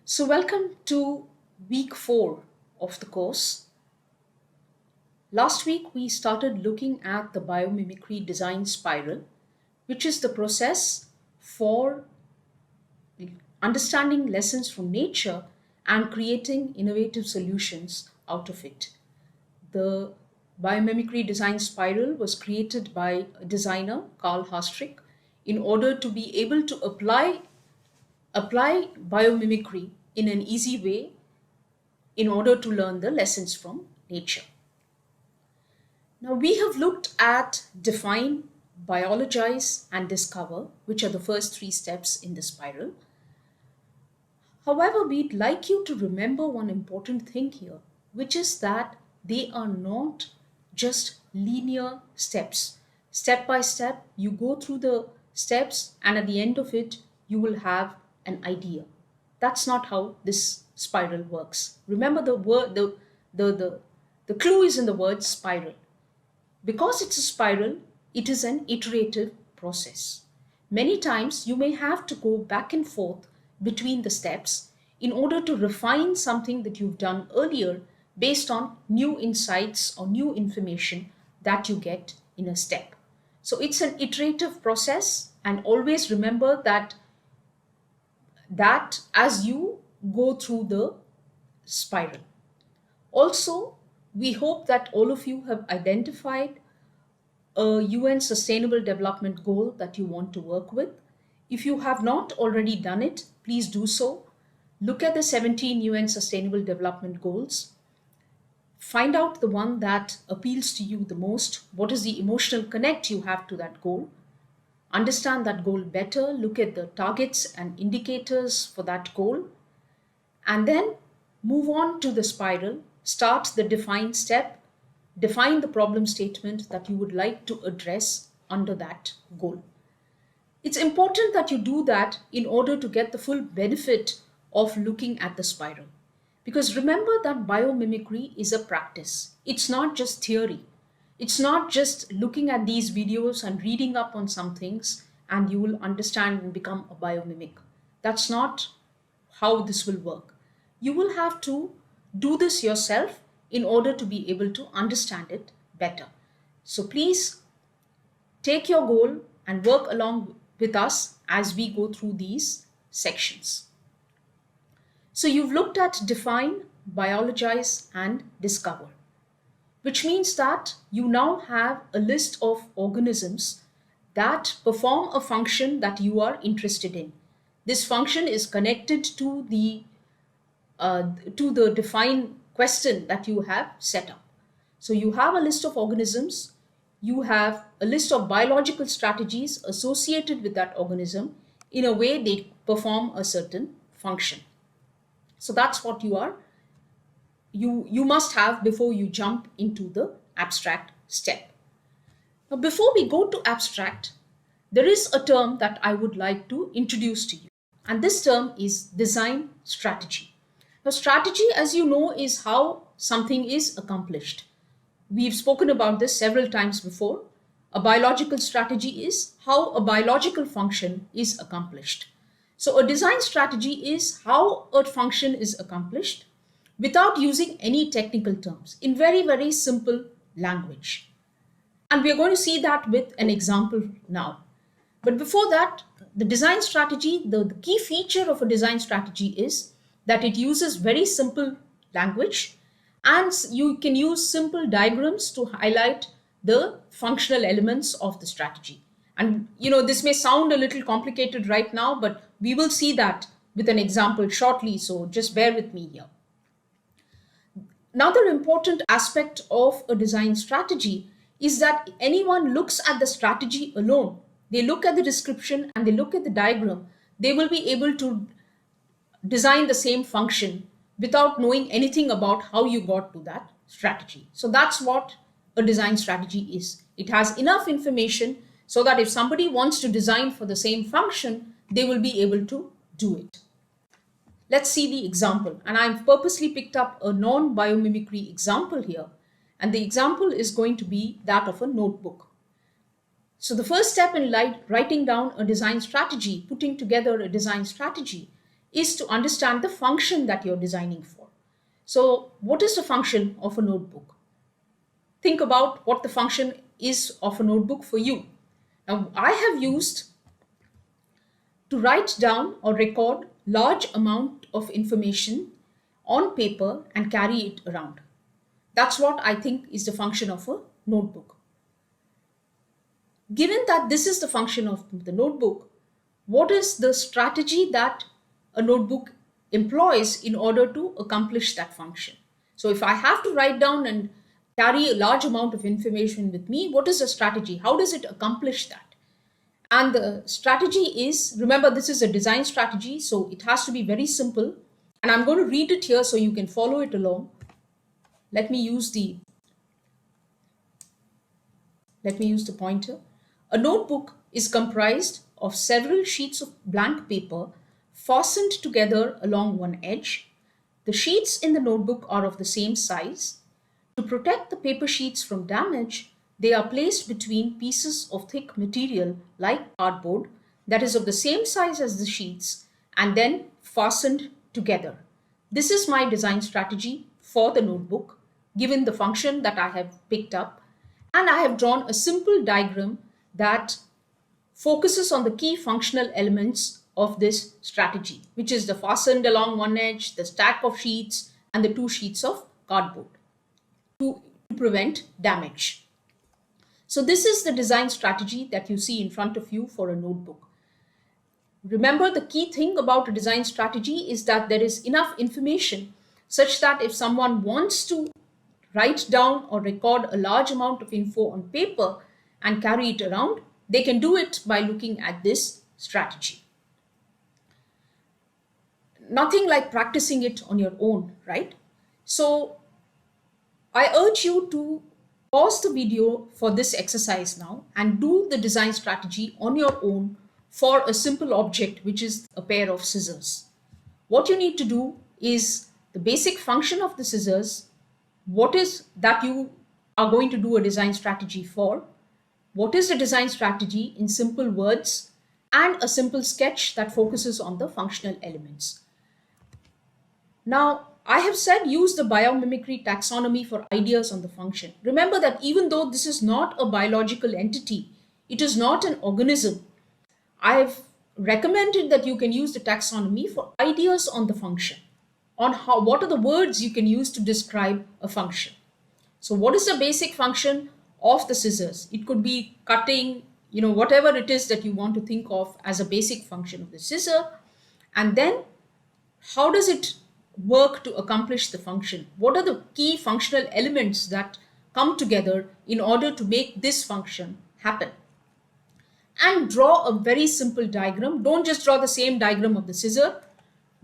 So, welcome to week 4 of the course. Last week, we started looking at the biomimicry design spiral, which is the process for understanding lessons from nature and creating innovative solutions out of it. The biomimicry design spiral was created by a designer, Carl Hastrick, in order to be able to apply biomimicry in an easy way in order to learn the lessons from nature. Now, we have looked at define, biologize, and discover, which are the first 3 steps in the spiral. However, we'd like you to remember one important thing here, which is that they are not just linear steps. Step by step, you go through the steps, and at the end of it, you will have an idea. That's not how this spiral works. Remember the word, the clue is in the word spiral. Because it's a spiral, it is an iterative process. Many times you may have to go back and forth between the steps in order to refine something that you've done earlier based on new insights or new information that you get in a step. So it's an iterative process, and always remember that as you go through the spiral. Also, we hope that all of you have identified a UN Sustainable Development Goal that you want to work with. If you have not already done it, please do so. Look at the 17 UN Sustainable Development Goals. Find out the one that appeals to you the most. What is the emotional connect you have to that goal? Understand that goal better. Look at the targets and indicators for that goal. And then move on to the spiral. Start the define step. Define the problem statement that you would like to address under that goal. It's important that you do that in order to get the full benefit of looking at the spiral. Because remember that biomimicry is a practice. It's not just theory. It's not just looking at these videos and reading up on some things and you will understand and become a biomimic. That's not how this will work. You will have to do this yourself in order to be able to understand it better. So please take your goal and work along with us as we go through these sections. So you've looked at define, biologize, and discover, which means that you now have a list of organisms that perform a function that you are interested in. This function is connected to the define question that you have set up. So you have a list of organisms, you have a list of biological strategies associated with that organism. In a way, they perform a certain function. So that's what you must have before you jump into the abstract step. Now, before we go to abstract, there is a term that I would like to introduce to you, and this term is design strategy. Now, strategy, as you know, is how something is accomplished. We've spoken about this several times before. A biological strategy is how a biological function is accomplished. So a design strategy is how a function is accomplished without using any technical terms, in very, very simple language. And we're going to see that with an example now. But before that, the design strategy, the key feature of a design strategy is that it uses very simple language, and you can use simple diagrams to highlight the functional elements of the strategy. And this may sound a little complicated right now, but we will see that with an example shortly, so just bear with me here. Another important aspect of a design strategy is that anyone looks at the strategy alone. They look at the description and they look at the diagram. They will be able to design the same function without knowing anything about how you got to that strategy. So that's what a design strategy is. It has enough information so that if somebody wants to design for the same function, they will be able to do it. Let's see the example. And I've purposely picked up a non-biomimicry example here. And the example is going to be that of a notebook. So the first step in writing down a design strategy, putting together a design strategy, is to understand the function that you're designing for. So what is the function of a notebook? Think about what the function is of a notebook for you. Now, I have used to write down or record large amount of information on paper and carry it around. That's what I think is the function of a notebook. Given that this is the function of the notebook, what is the strategy that a notebook employs in order to accomplish that function? So if I have to write down and carry a large amount of information with me, what is the strategy? How does it accomplish that? And the strategy is, remember, this is a design strategy, so it has to be very simple. And I'm going to read it here so you can follow it along. Let me use the pointer. A notebook is comprised of several sheets of blank paper fastened together along one edge. The sheets in the notebook are of the same size. To protect the paper sheets from damage, they are placed between pieces of thick material like cardboard that is of the same size as the sheets and then fastened together. This is my design strategy for the notebook, given the function that I have picked up, and I have drawn a simple diagram that focuses on the key functional elements of this strategy, which is the fastened along one edge, the stack of sheets, and the 2 sheets of cardboard to prevent damage. So this is the design strategy that you see in front of you for a notebook. Remember, the key thing about a design strategy is that there is enough information such that if someone wants to write down or record a large amount of info on paper and carry it around, they can do it by looking at this strategy. Nothing like practicing it on your own, right? So I urge you to pause the video for this exercise now and do the design strategy on your own for a simple object, which is a pair of scissors. What you need to do is the basic function of the scissors, what is that you are going to do a design strategy for, what is the design strategy in simple words, and a simple sketch that focuses on the functional elements. Now, I have said use the biomimicry taxonomy for ideas on the function. Remember that even though this is not a biological entity, it is not an organism, I have recommended that you can use the taxonomy for ideas on the function, on what are the words you can use to describe a function. So what is the basic function of the scissors? It could be cutting, whatever it is that you want to think of as a basic function of the scissor. And then how does it work to accomplish the function? What are the key functional elements that come together in order to make this function happen? And draw a very simple diagram. Don't just draw the same diagram of the scissor.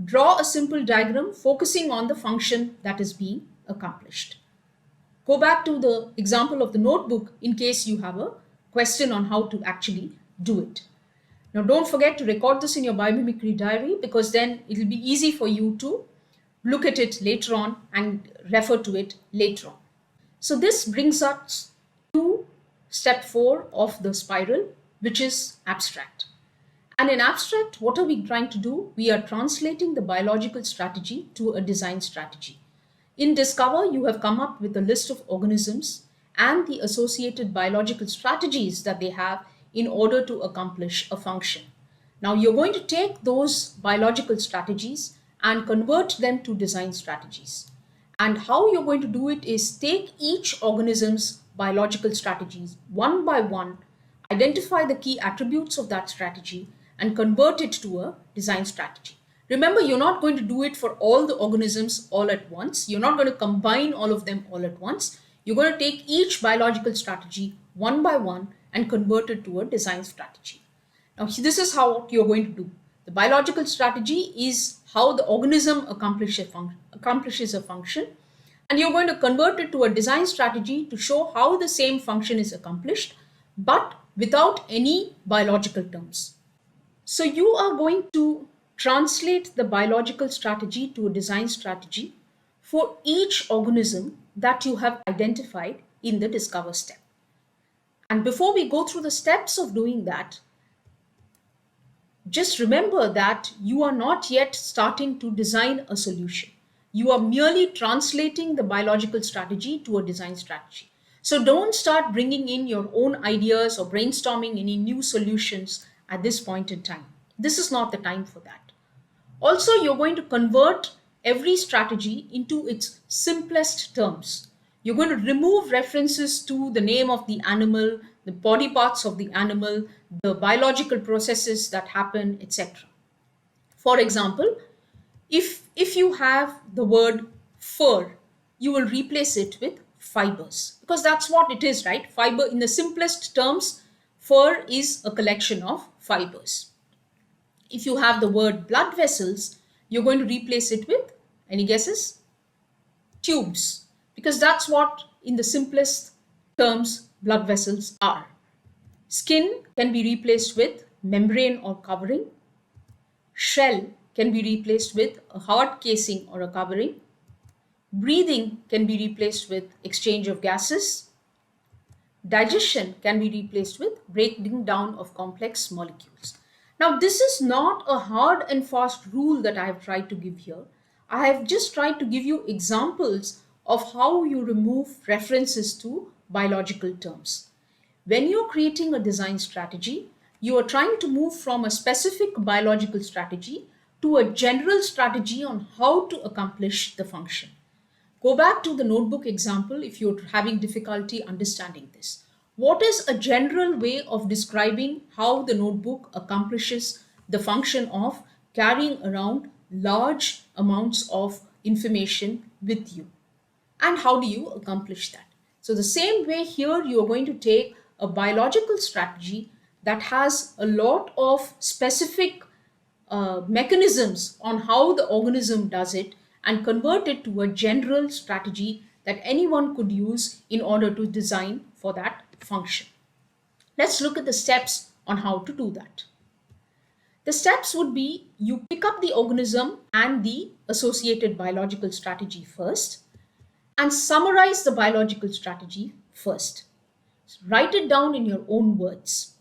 Draw a simple diagram focusing on the function that is being accomplished. Go back to the example of the notebook in case you have a question on how to actually do it. Now, don't forget to record this in your biomimicry diary, because then it will be easy for you to look at it later on and refer to it later on. So this brings us to step 4 of the spiral, which is abstract. And in abstract, what are we trying to do? We are translating the biological strategy to a design strategy. In Discover, you have come up with a list of organisms and the associated biological strategies that they have in order to accomplish a function. Now you're going to take those biological strategies and convert them to design strategies. And how you're going to do it is take each organism's biological strategies one by one, identify the key attributes of that strategy, and convert it to a design strategy. Remember, you're not going to do it for all the organisms all at once. You're not going to combine all of them all at once. You're going to take each biological strategy one by one and convert it to a design strategy. Now, this is how you're going to do. The biological strategy is how the organism accomplishes a function, and you're going to convert it to a design strategy to show how the same function is accomplished, but without any biological terms. So you are going to translate the biological strategy to a design strategy for each organism that you have identified in the Discover step. And before we go through the steps of doing that, Just remember that you are not yet starting to design a solution. You are merely translating the biological strategy to a design strategy. So don't start bringing in your own ideas or brainstorming any new solutions at this point in time. This is not the time for that. Also, you're going to convert every strategy into its simplest terms. You're going to remove references to the name of the animal, the body parts of the animal, the biological processes that happen, etc. For example, if you have the word fur, you will replace it with fibers because that's what it is, right? Fiber, in the simplest terms, fur is a collection of fibers. If you have the word blood vessels, you're going to replace it with, any guesses? Tubes, because that's what, in the simplest terms, blood vessels are. Skin can be replaced with membrane or covering. Shell can be replaced with a hard casing or a covering. Breathing can be replaced with exchange of gases. Digestion can be replaced with breaking down of complex molecules. Now, this is not a hard and fast rule that I have tried to give here. I have just tried to give you examples of how you remove references to biological terms. When you're creating a design strategy, you are trying to move from a specific biological strategy to a general strategy on how to accomplish the function. Go back to the notebook example if you're having difficulty understanding this. What is a general way of describing how the notebook accomplishes the function of carrying around large amounts of information with you? And how do you accomplish that? So, the same way here, you are going to take a biological strategy that has a lot of specific mechanisms on how the organism does it and convert it to a general strategy that anyone could use in order to design for that function. Let's look at the steps on how to do that. The steps would be: you pick up the organism and the associated biological strategy first and summarize the biological strategy first. Write it down in your own words.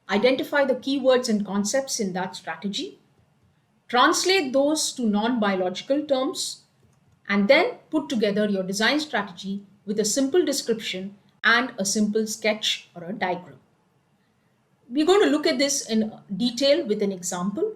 Identify the keywords and concepts in that strategy. Translate those to non biological terms, and then put together your design strategy with a simple description and a simple sketch or a diagram. We're going to look at this in detail with an example.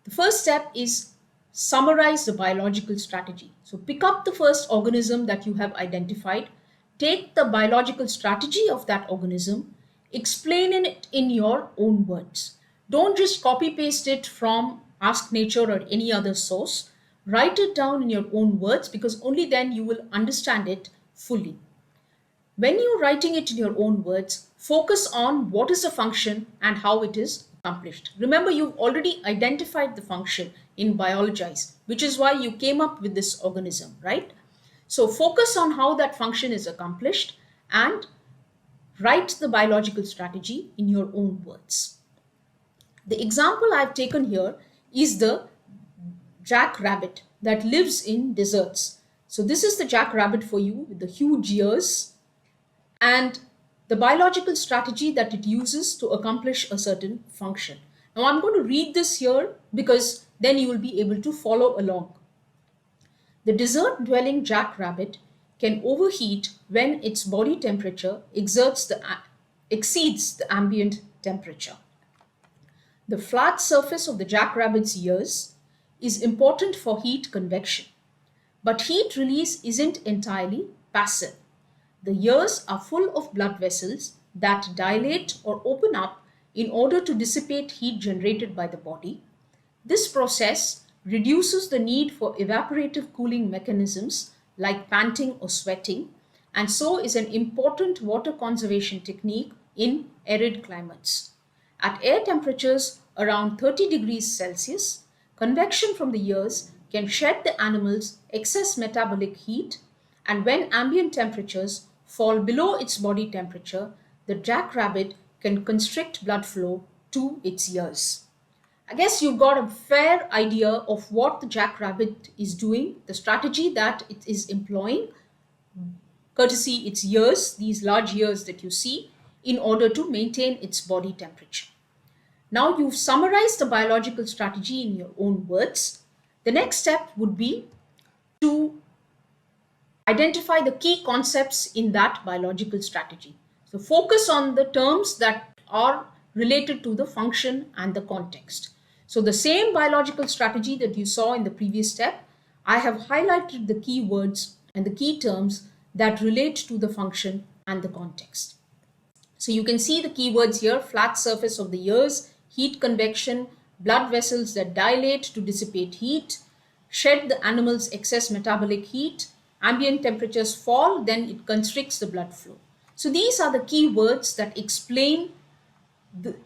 The first step is summarize the biological strategy. So pick up the first organism that you have identified, take the biological strategy of that organism, explain it in your own words. Don't just copy paste it from Ask Nature or any other source. Write it down in your own words because only then you will understand it fully. When you're writing it in your own words, focus on what is the function and how it is accomplished. Remember, you've already identified the function in Biologize, which is why you came up with this organism, right? So focus on how that function is accomplished and write the biological strategy in your own words. The example I've taken here is the jackrabbit that lives in deserts. So this is the jackrabbit for you with the huge ears and the biological strategy that it uses to accomplish a certain function. Now I'm going to read this here because then you will be able to follow along. The desert-dwelling jackrabbit can overheat when its body temperature exceeds the ambient temperature. The flat surface of the jackrabbit's ears is important for heat convection, but heat release isn't entirely passive. The ears are full of blood vessels that dilate or open up in order to dissipate heat generated by the body. This process reduces the need for evaporative cooling mechanisms like panting or sweating, and so is an important water conservation technique in arid climates. At air temperatures around 30 degrees Celsius, convection from the ears can shed the animal's excess metabolic heat, and when ambient temperatures fall below its body temperature, the jackrabbit can constrict blood flow to its ears. I guess you've got a fair idea of what the jackrabbit is doing, the strategy that it is employing, courtesy its ears, these large ears that you see, in order to maintain its body temperature. Now you've summarized the biological strategy in your own words. The next step would be to identify the key concepts in that biological strategy. So focus on the terms that are related to the function and the context. So the same biological strategy that you saw in the previous step, I have highlighted the key words and the key terms that relate to the function and the context. So you can see the keywords here: flat surface of the ears, heat convection, blood vessels that dilate to dissipate heat, shed the animal's excess metabolic heat, ambient temperatures fall, then it constricts the blood flow. So these are the keywords that explain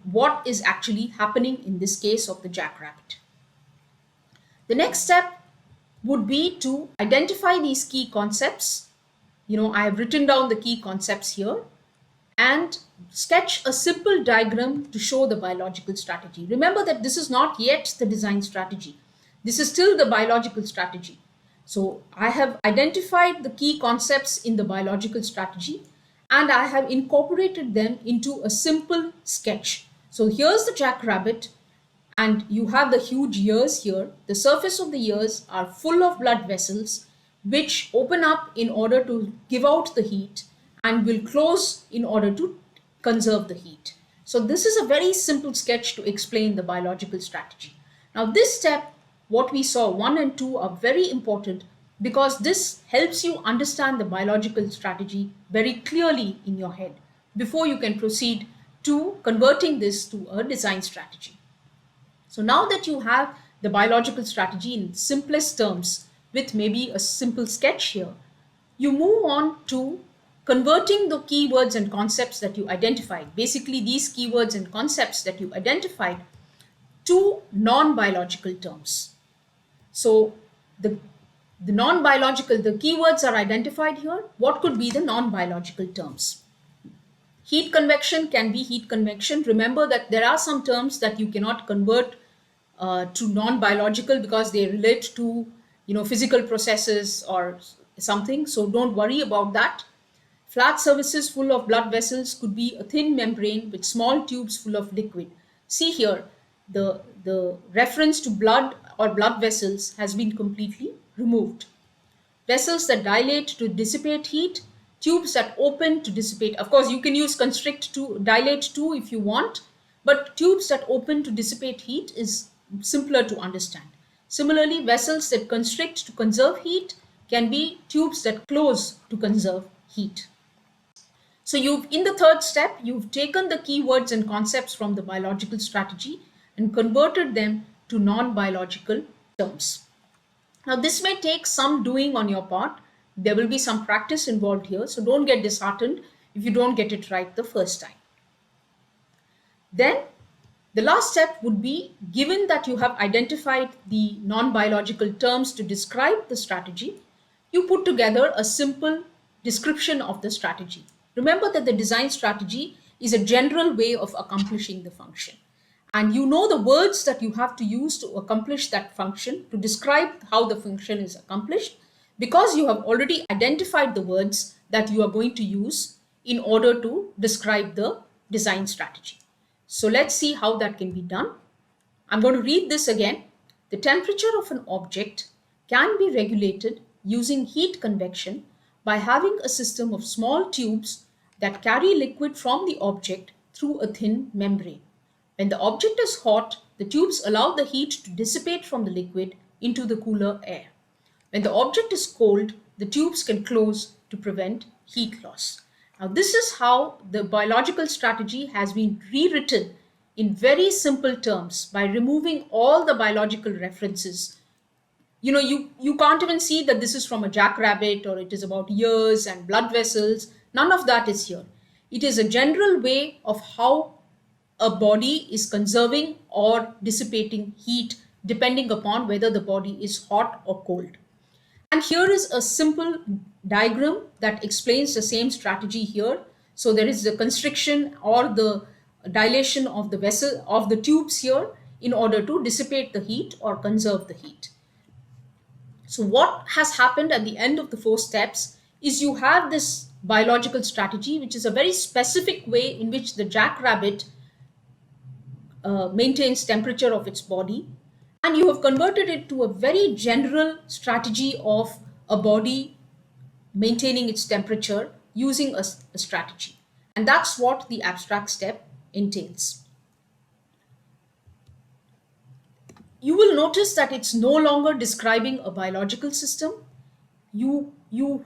what is actually happening in this case of the jackrabbit. The next step would be to identify these key concepts. I have written down the key concepts here and sketch a simple diagram to show the biological strategy. Remember that this is not yet the design strategy. This is still the biological strategy. So I have identified the key concepts in the biological strategy and I have incorporated them into a simple sketch. So here's the jackrabbit and you have the huge ears here. The surface of the ears are full of blood vessels which open up in order to give out the heat and will close in order to conserve the heat. So this is a very simple sketch to explain the biological strategy. Now this step, what we saw 1 and 2, are very important because this helps you understand the biological strategy very clearly in your head before you can proceed to converting this to a design strategy. So now that you have the biological strategy in simplest terms with maybe a simple sketch here, you move on to converting the keywords and concepts that you identified, basically these keywords and concepts that you identified, to non-biological terms. So the non-biological, the keywords are identified here. What could be the non-biological terms? Heat convection can be heat convection. Remember that there are some terms that you cannot convert to non-biological because they relate to physical processes or something. So don't worry about that. Flat surfaces full of blood vessels could be a thin membrane with small tubes full of liquid. See here, the reference to blood or blood vessels has been completely removed. Vessels that dilate to dissipate heat, tubes that open to dissipate. Of course, you can use constrict to dilate too if you want, but tubes that open to dissipate heat is simpler to understand. Similarly, vessels that constrict to conserve heat can be tubes that close to conserve heat. So in the third step, you've taken the keywords and concepts from the biological strategy and converted them to non-biological terms. Now, this may take some doing on your part. There will be some practice involved here, so don't get disheartened if you don't get it right the first time. Then, the last step would be, given that you have identified the non-biological terms to describe the strategy, you put together a simple description of the strategy. Remember that the design strategy is a general way of accomplishing the function. And you know the words that you have to use to accomplish that function, to describe how the function is accomplished, because you have already identified the words that you are going to use in order to describe the design strategy. So let's see how that can be done. I'm going to read this again. The temperature of an object can be regulated using heat convection by having a system of small tubes that carry liquid from the object through a thin membrane. When the object is hot, the tubes allow the heat to dissipate from the liquid into the cooler air. When the object is cold, the tubes can close to prevent heat loss. Now, this is how the biological strategy has been rewritten in very simple terms by removing all the biological references. You can't even see that this is from a jackrabbit or it is about ears and blood vessels. None of that is here. It is a general way of how a body is conserving or dissipating heat depending upon whether the body is hot or cold. And here is a simple diagram that explains the same strategy here. So there is the constriction or the dilation of the vessel of the tubes here in order to dissipate the heat or conserve the heat. So what has happened at the end of the 4 steps is you have this biological strategy, which is a very specific way in which the jackrabbit maintains temperature of its body, and you have converted it to a very general strategy of a body maintaining its temperature using a strategy. And that's what the abstract step entails. You will notice that it's no longer describing a biological system. You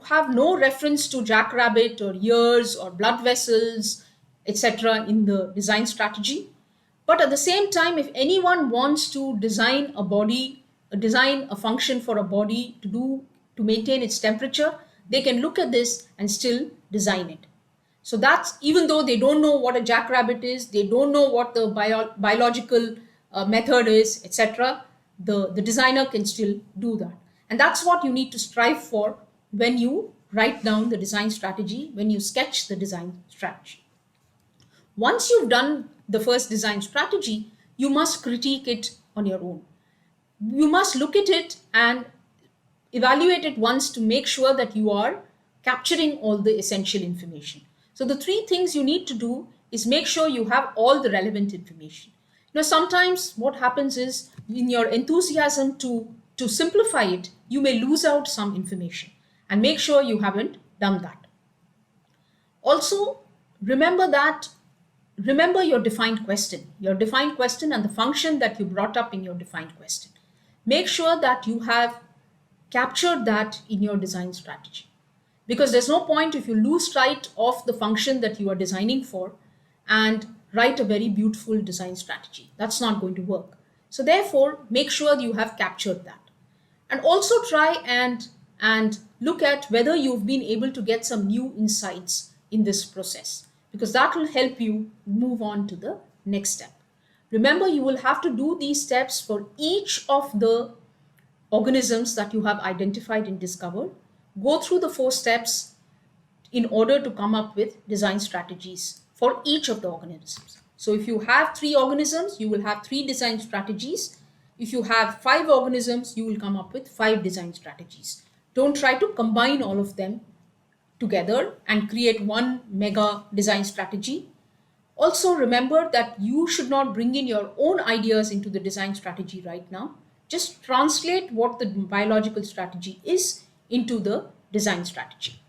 have no reference to jackrabbit or ears or blood vessels, etc. in the design strategy. But at the same time, if anyone wants to design a body, design a function for a body to maintain its temperature, they can look at this and still design it. So that's, even though they don't know what a jackrabbit is, they don't know what the biological method is, etc., the designer can still do that. And that's what you need to strive for when you write down the design strategy, when you sketch the design strategy. Once you've done the first design strategy, you must critique it on your own. You must look at it and evaluate it once to make sure that you are capturing all the essential information. So the three things you need to do is make sure you have all the relevant information. Sometimes what happens is, in your enthusiasm to simplify it, you may lose out some information, and make sure you haven't done that. Also, remember your defined question and the function that you brought up in your defined question. Make sure that you have captured that in your design strategy, because there's no point if you lose sight of the function that you are designing for and write a very beautiful design strategy. That's not going to work. So therefore, make sure you have captured that. And also try and look at whether you've been able to get some new insights in this process, because that will help you move on to the next step. Remember, you will have to do these steps for each of the organisms that you have identified and discovered. Go through the 4 steps in order to come up with design strategies for each of the organisms. So if you have 3 organisms, you will have 3 design strategies. If you have 5 organisms, you will come up with 5 design strategies. Don't try to combine all of them together and create one mega design strategy. Also remember that you should not bring in your own ideas into the design strategy right now. Just translate what the biological strategy is into the design strategy.